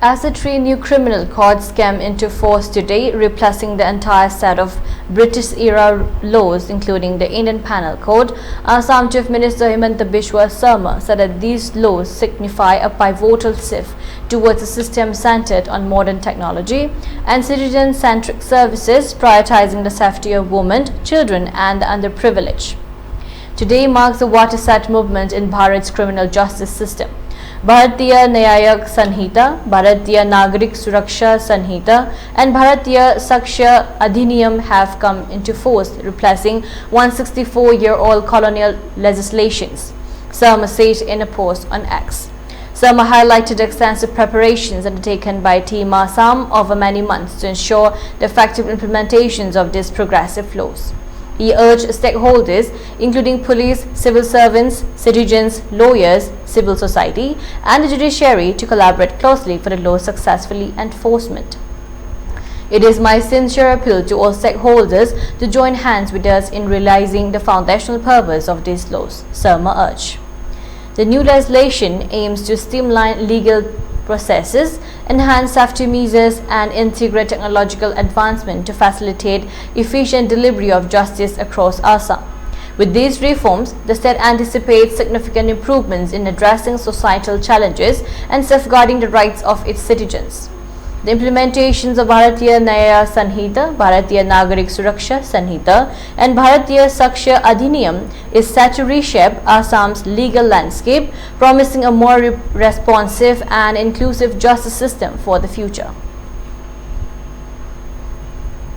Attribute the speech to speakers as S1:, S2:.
S1: As the three new criminal codes came into force today, replacing the entire set of British-era laws, including the Indian Penal Code, Assam Chief Minister Himanta Biswa Sarma said that these laws signify a pivotal shift towards a system centered on modern technology and citizen-centric services, prioritizing the safety of women, children, and the underprivileged. Today marks the watershed movement in Bharat's criminal justice system. Bharatiya Nyayak Sanhita, Bharatiya Nagarik Suraksha Sanhita, and Bharatiya Saksha Adhiniyam have come into force, replacing 164-year-old colonial legislations, Sarma said in a post on X. Sarma highlighted extensive preparations undertaken by Team Assam over many months to ensure the effective implementations of these progressive laws. He urged stakeholders, including police, civil servants, citizens, lawyers, civil society, and the judiciary, to collaborate closely for the law's successful enforcement. It is my sincere appeal to all stakeholders to join hands with us in realizing the foundational purpose of these laws, Sarma urged. The new legislation aims to streamline legal processes, enhance safety measures, and integrate technological advancement to facilitate efficient delivery of justice across Assam. With these reforms, the state anticipates significant improvements in addressing societal challenges and safeguarding the rights of its citizens. The implementations of Bharatiya Nyaya Sanhita, Bharatiya Nagarik Suraksha Sanhita, and Bharatiya Saksha Adhiniyam is set to reshape Assam's legal landscape, promising a more responsive and inclusive justice system for the future.